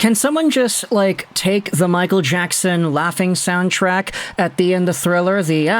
Can someone just, like, take the Michael Jackson laughing soundtrack at the end of Thriller, the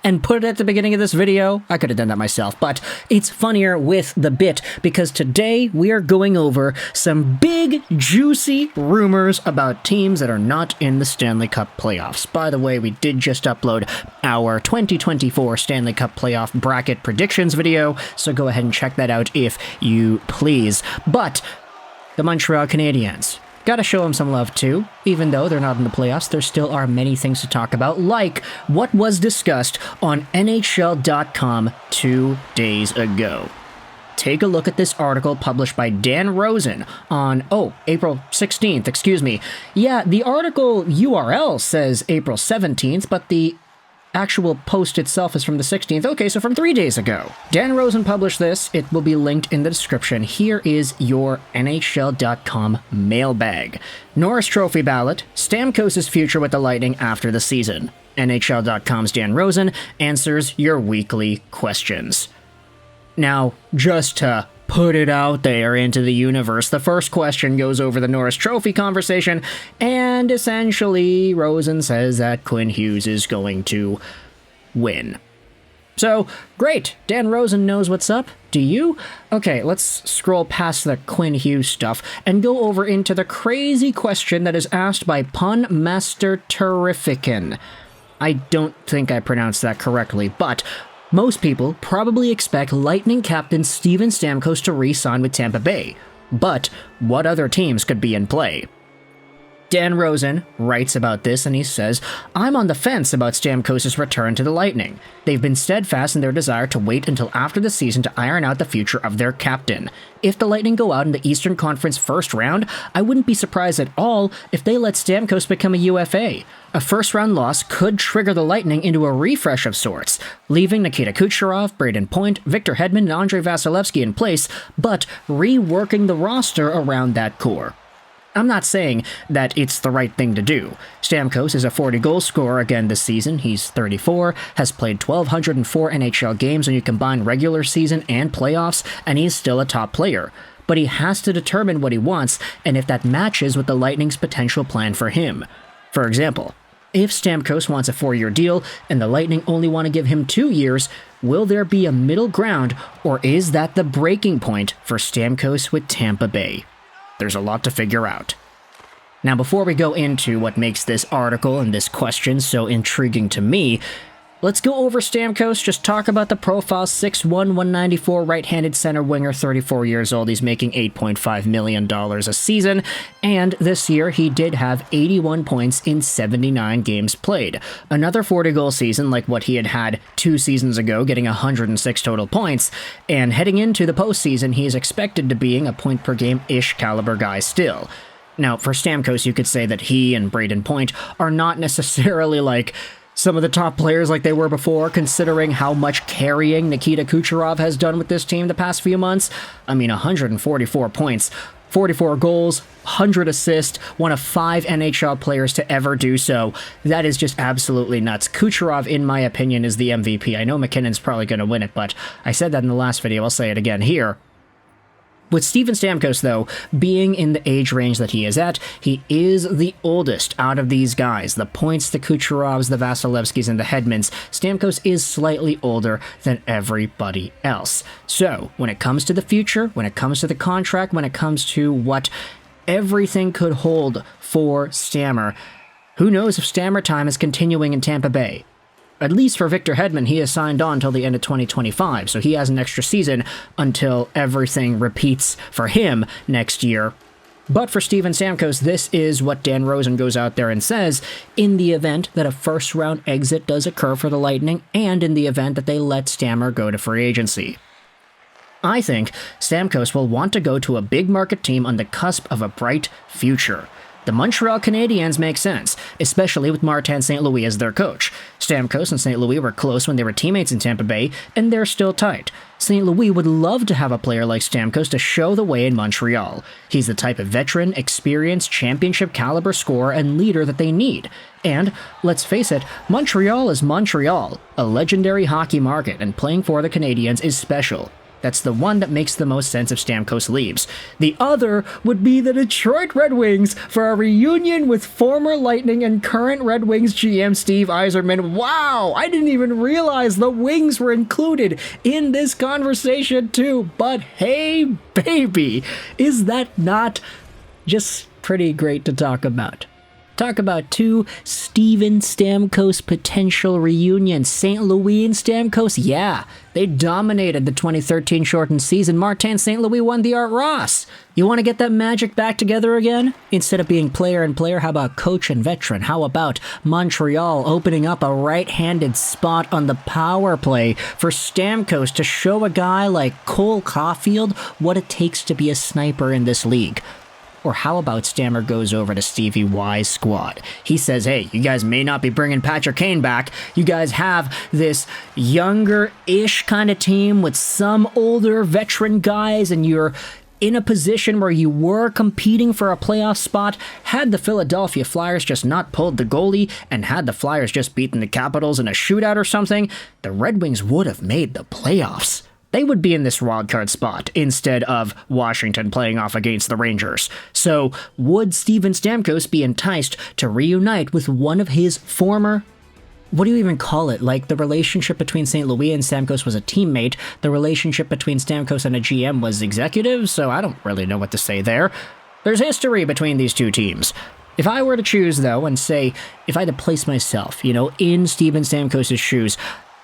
and put it at the beginning of this video? I could have done that myself, but it's funnier with the bit, because today we are going over some big, juicy rumors about teams that are not in the Stanley Cup Playoffs. By the way, we did just upload our 2024 Stanley Cup Playoff bracket predictions video, so go ahead and check that out if you please. But the Montreal Canadiens. Gotta show them some love too. Even though they're not in the playoffs, there still are many things to talk about, like what was discussed on NHL.com 2 days ago. Take a look at this article published by Dan Rosen on, April 16th, excuse me. Yeah, the article URL says April 17th, but the actual post itself is from the 16th. Okay, so from 3 days ago. Dan Rosen published this. It will be linked in the description. Here is your NHL.com mailbag. Norris Trophy ballot. Stamkos' future with the Lightning after the season. NHL.com's Dan Rosen answers your weekly questions. Now, just to put it out there into the universe, the first question goes over the Norris Trophy conversation, and essentially Rosen says that Quinn Hughes is going to win. So, great, Dan Rosen knows what's up. Do you? Okay, let's scroll past the Quinn Hughes stuff and go over into the crazy question that is asked by Pun Master Terrificin. I don't think I pronounced that correctly, but most people probably expect Lightning captain Steven Stamkos to re-sign with Tampa Bay. But what other teams could be in play? Dan Rosen writes about this and he says, I'm on the fence about Stamkos' return to the Lightning. They've been steadfast in their desire to wait until after the season to iron out the future of their captain. If the Lightning go out in the Eastern Conference first round, I wouldn't be surprised at all if they let Stamkos become a UFA. A first-round loss could trigger the Lightning into a refresh of sorts, leaving Nikita Kucherov, Brayden Point, Victor Hedman, and Andrei Vasilevsky in place, but reworking the roster around that core. I'm not saying that it's the right thing to do. Stamkos is a 40-goal scorer again this season. He's 34, has played 1,204 NHL games when you combine regular season and playoffs, and he's still a top player. But he has to determine what he wants, and if that matches with the Lightning's potential plan for him. For example, if Stamkos wants a 4-year deal, and the Lightning only want to give him 2 years, will there be a middle ground, or is that the breaking point for Stamkos with Tampa Bay? There's a lot to figure out. Now, before we go into what makes this article and this question so intriguing to me, let's go over Stamkos, just talk about the profile. 6'1", 194, right-handed center winger, 34 years old. He's making $8.5 million a season, and this year he did have 81 points in 79 games played. Another 40-goal season like what he had 2 seasons ago, getting 106 total points, and heading into the postseason, he is expected to being a point-per-game-ish caliber guy still. Now, for Stamkos, you could say that he and Brayden Point are not necessarily like some of the top players like they were before, considering how much carrying Nikita Kucherov has done with this team the past few months. I mean, 144 points, 44 goals, 100 assists, one of 5 NHL players to ever do so. That is just absolutely nuts. Kucherov, in my opinion, is the MVP. I know McKinnon's probably going to win it, but I said that in the last video. I'll say it again here. With Steven Stamkos, though, being in the age range that he is at, he is the oldest out of these guys. The Points, the Kucherovs, the Vasilevskys, and the Hedmans. Stamkos is slightly older than everybody else. So, when it comes to the future, when it comes to the contract, when it comes to what everything could hold for Stammer, who knows if Stammer time is continuing in Tampa Bay? At least for Victor Hedman, he has signed on until the end of 2025, so he has an extra season until everything repeats for him next year. But for Steven Stamkos, this is what Dan Rosen goes out there and says in the event that a first-round exit does occur for the Lightning, and in the event that they let Stammer go to free agency. I think Stamkos will want to go to a big market team on the cusp of a bright future. The Montreal Canadiens make sense, especially with Martin St. Louis as their coach. Stamkos and St. Louis were close when they were teammates in Tampa Bay, and they're still tight. St. Louis would love to have a player like Stamkos to show the way in Montreal. He's the type of veteran, experienced, championship-caliber scorer and leader that they need. And, let's face it, Montreal is Montreal, a legendary hockey market, and playing for the Canadiens is special. That's the one that makes the most sense if Stamkos leaves. The other would be the Detroit Red Wings for a reunion with former Lightning and current Red Wings GM Steve Yzerman. Wow, I didn't even realize the Wings were included in this conversation too. But hey, baby, is that not just pretty great to talk about? Talk about two Steven Stamkos potential reunions. St. Louis and Stamkos, yeah, they dominated the 2013 shortened season. Martin St. Louis won the Art Ross. You want to get that magic back together again? Instead of being player and player, how about coach and veteran? How about Montreal opening up a right-handed spot on the power play for Stamkos to show a guy like Cole Caulfield what it takes to be a sniper in this league? Or how about Stammer goes over to Stevie Y's squad? He says, hey, you guys may not be bringing Patrick Kane back. You guys have this younger-ish kind of team with some older veteran guys, and you're in a position where you were competing for a playoff spot. Had the Philadelphia Flyers just not pulled the goalie, and had the Flyers just beaten the Capitals in a shootout or something, the Red Wings would have made the playoffs. They would be in this wildcard spot instead of Washington playing off against the Rangers. So, would Steven Stamkos be enticed to reunite with one of his former... What do you even call it? Like, the relationship between St. Louis and Stamkos was a teammate. The relationship between Stamkos and a GM was executive, so I don't really know what to say there. There's history between these two teams. If I were to choose, though, and say, if I had to place myself, in Steven Stamkos' shoes,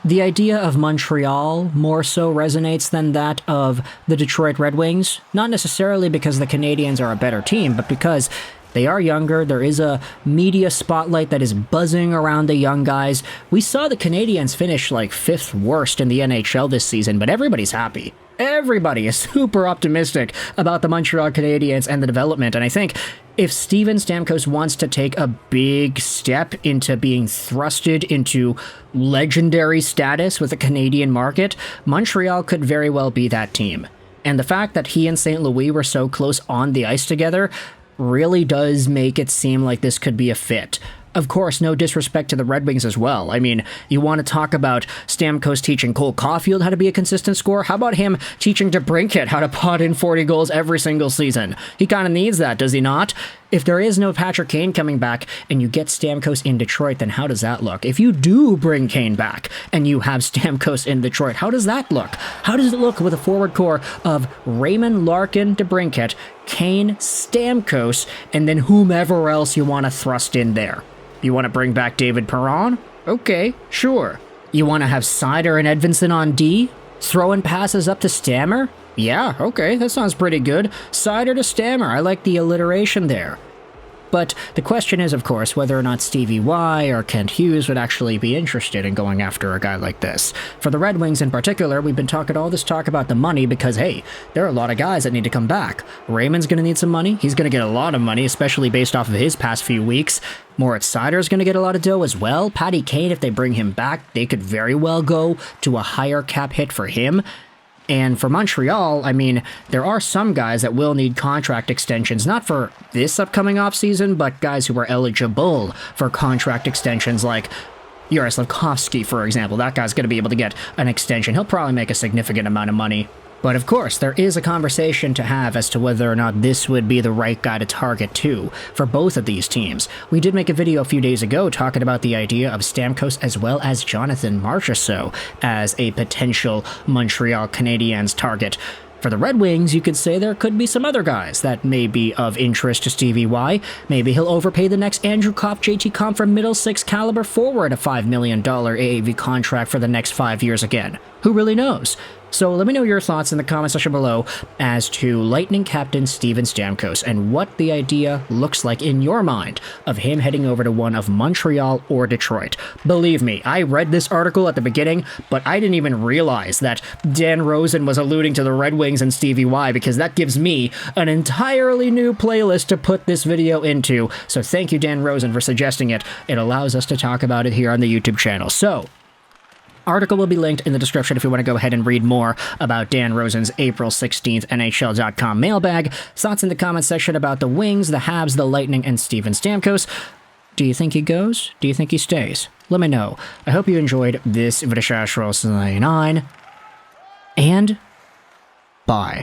the idea of Montreal more so resonates than that of the Detroit Red Wings. Not necessarily because the Canadiens are a better team, but because they are younger. There is a media spotlight that is buzzing around the young guys. We saw the Canadiens finish like 5th worst in the NHL this season, but everybody's happy. Everybody is super optimistic about the Montreal Canadiens and the development, and I think if Steven Stamkos wants to take a big step into being thrusted into legendary status with the Canadian market, Montreal could very well be that team. And the fact that he and St. Louis were so close on the ice together really does make it seem like this could be a fit. Of course, no disrespect to the Red Wings as well. I mean, you want to talk about Stamkos teaching Cole Caulfield how to be a consistent scorer? How about him teaching DeBrincat how to pot in 40 goals every single season? He kind of needs that, does he not? If there is no Patrick Kane coming back and you get Stamkos in Detroit, then how does that look? If you do bring Kane back and you have Stamkos in Detroit, how does that look? How does it look with a forward core of Raymond, Larkin, DeBrincat, Kane, Stamkos, and then whomever else you want to thrust in there? You want to bring back David Perron? Okay, sure. You want to have Seider and Edvinsson on D? Throwing passes up to Stammer? Yeah, okay, that sounds pretty good. Seider to Stammer, I like the alliteration there. But the question is, of course, whether or not Stevie Y or Kent Hughes would actually be interested in going after a guy like this. For the Red Wings in particular, we've been talking all this talk about the money because, hey, there are a lot of guys that need to come back. Raymond's going to need some money. He's going to get a lot of money, especially based off of his past few weeks. Moritz Seider's going to get a lot of dough as well. Patty Kane, if they bring him back, they could very well go to a higher cap hit for him. And for Montreal, I mean, there are some guys that will need contract extensions, not for this upcoming offseason, but guys who are eligible for contract extensions like Yuri Slafkovsky, for example. That guy's going to be able to get an extension. He'll probably make a significant amount of money. But of course, there is a conversation to have as to whether or not this would be the right guy to target too, for both of these teams. We did make a video a few days ago talking about the idea of Stamkos as well as Jonathan Marchessault as a potential Montreal Canadiens target. For the Red Wings, you could say there could be some other guys that may be of interest to Stevie Y. Maybe he'll overpay the next Andrew Kopp, JT Comp from Middle Six caliber forward a $5 million AAV contract for the next 5 years again. Who really knows? So let me know your thoughts in the comment section below as to Lightning captain Steven Stamkos and what the idea looks like in your mind of him heading over to one of Montreal or Detroit. Believe me, I read this article at the beginning, but I didn't even realize that Dan Rosen was alluding to the Red Wings and Stevie Y, because that gives me an entirely new playlist to put this video into. So thank you, Dan Rosen, for suggesting it. It allows us to talk about it here on the YouTube channel. So, article will be linked in the description if you want to go ahead and read more about Dan Rosen's April 16th NHL.com mailbag. Thoughts in the comment section about the Wings, the Habs, the Lightning, and Steven Stamkos. Do you think he goes? Do you think he stays? Let me know. I hope you enjoyed this Vidashashros 99. And Bye.